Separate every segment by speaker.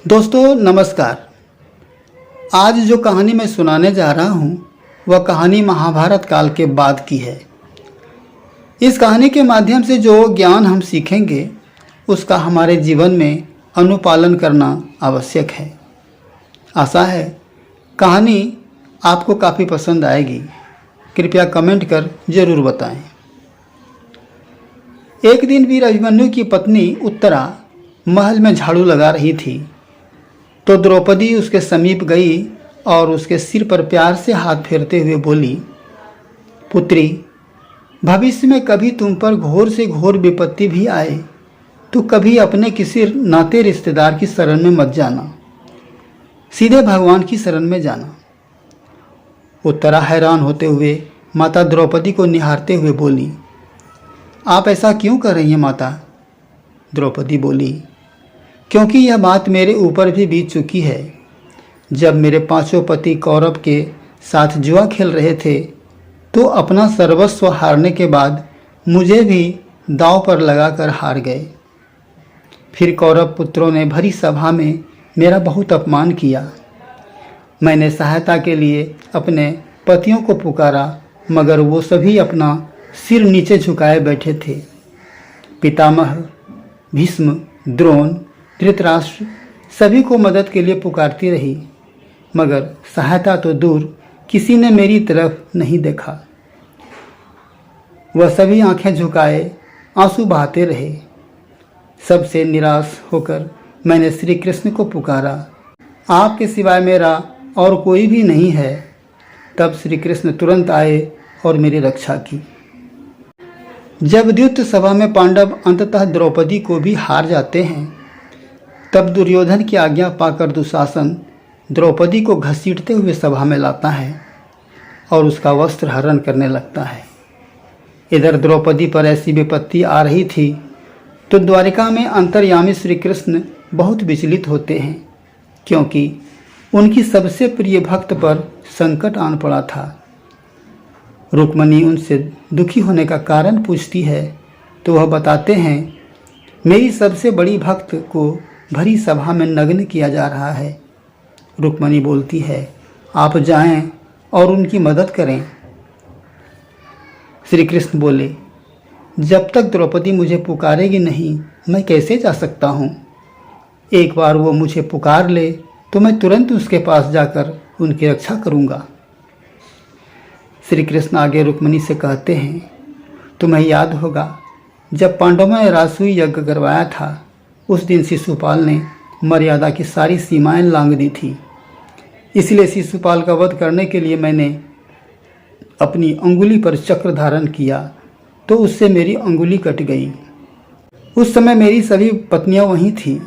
Speaker 1: दोस्तों नमस्कार। आज जो कहानी मैं सुनाने जा रहा हूँ वह कहानी महाभारत काल के बाद की है। इस कहानी के माध्यम से जो ज्ञान हम सीखेंगे उसका हमारे जीवन में अनुपालन करना आवश्यक है। आशा है कहानी आपको काफ़ी पसंद आएगी। कृपया कमेंट कर जरूर बताएं। एक दिन वीर अभिमन्यु की पत्नी उत्तरा महल में झाड़ू लगा रही थी तो द्रौपदी उसके समीप गई और उसके सिर पर प्यार से हाथ फेरते हुए बोली, पुत्री, भविष्य में कभी तुम पर घोर से घोर विपत्ति भी आए तो कभी अपने किसी नाते रिश्तेदार की शरण में मत जाना, सीधे भगवान की शरण में जाना। उत्तरा हैरान होते हुए माता द्रौपदी को निहारते हुए बोली, आप ऐसा क्यों कर रही हैं माता? द्रौपदी बोली, क्योंकि यह बात मेरे ऊपर भी बीत चुकी है। जब मेरे पांचों पति कौरव के साथ जुआ खेल रहे थे तो अपना सर्वस्व हारने के बाद मुझे भी दांव पर लगाकर हार गए। फिर कौरव पुत्रों ने भरी सभा में मेरा बहुत अपमान किया। मैंने सहायता के लिए अपने पतियों को पुकारा मगर वो सभी अपना सिर नीचे झुकाए बैठे थे। पितामह, भीष्म, द्रोण, धृतराष्ट्र सभी को मदद के लिए पुकारती रही मगर सहायता तो दूर किसी ने मेरी तरफ नहीं देखा। वह सभी आंखें झुकाए आंसू बहाते रहे। सबसे निराश होकर मैंने श्री कृष्ण को पुकारा, आपके सिवाय मेरा और कोई भी नहीं है। तब श्री कृष्ण तुरंत आए और मेरी रक्षा की। जब द्युत सभा में पांडव अंततः द्रौपदी को भी हार जाते हैं तब दुर्योधन की आज्ञा पाकर दुशासन द्रौपदी को घसीटते हुए सभा में लाता है और उसका वस्त्र हरण करने लगता है। इधर द्रौपदी पर ऐसी विपत्ति आ रही थी तो द्वारिका में अंतर्यामी श्री कृष्ण बहुत विचलित होते हैं क्योंकि उनकी सबसे प्रिय भक्त पर संकट आन पड़ा था। रुक्मणी उनसे दुखी होने का कारण पूछती है तो वह बताते हैं, मेरी सबसे बड़ी भक्त को भरी सभा में नग्न किया जा रहा है। रुक्मणी बोलती है, आप जाएं और उनकी मदद करें। श्री कृष्ण बोले, जब तक द्रौपदी मुझे पुकारेगी नहीं मैं कैसे जा सकता हूँ। एक बार वो मुझे पुकार ले तो मैं तुरंत उसके पास जाकर उनकी रक्षा करूँगा। श्री कृष्ण आगे रुक्मणी से कहते हैं, तुम्हें याद होगा जब पांडवों ने राजसूय यज्ञ करवाया था उस दिन शिशुपाल ने मर्यादा की सारी सीमाएं लांघ दी थी। इसलिए शिशुपाल का वध करने के लिए मैंने अपनी अंगुली पर चक्र धारण किया तो उससे मेरी अंगुली कट गई। उस समय मेरी सभी पत्नियां वहीं थीं।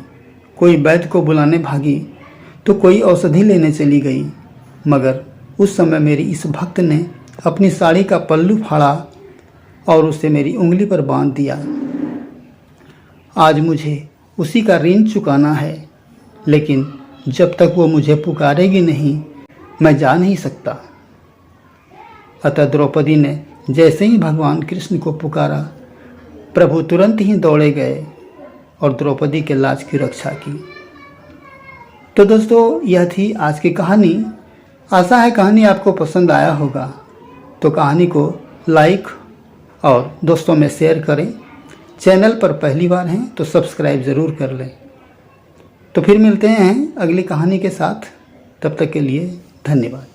Speaker 1: कोई वैद्य को बुलाने भागी तो कोई औषधि लेने चली गई मगर उस समय मेरी इस भक्त ने अपनी साड़ी का पल्लू फाड़ा और उसे मेरी उंगली पर बांध दिया। आज मुझे उसी का ऋण चुकाना है लेकिन जब तक वो मुझे पुकारेगी नहीं मैं जा नहीं सकता। अतः द्रौपदी ने जैसे ही भगवान कृष्ण को पुकारा प्रभु तुरंत ही दौड़े गए और द्रौपदी के लाज की रक्षा की। तो दोस्तों यह थी आज की कहानी। आशा है कहानी आपको पसंद आया होगा तो कहानी को लाइक और दोस्तों में शेयर करें। चैनल पर पहली बार हैं तो सब्सक्राइब ज़रूर कर लें। तो फिर मिलते हैं अगली कहानी के साथ। तब तक के लिए धन्यवाद।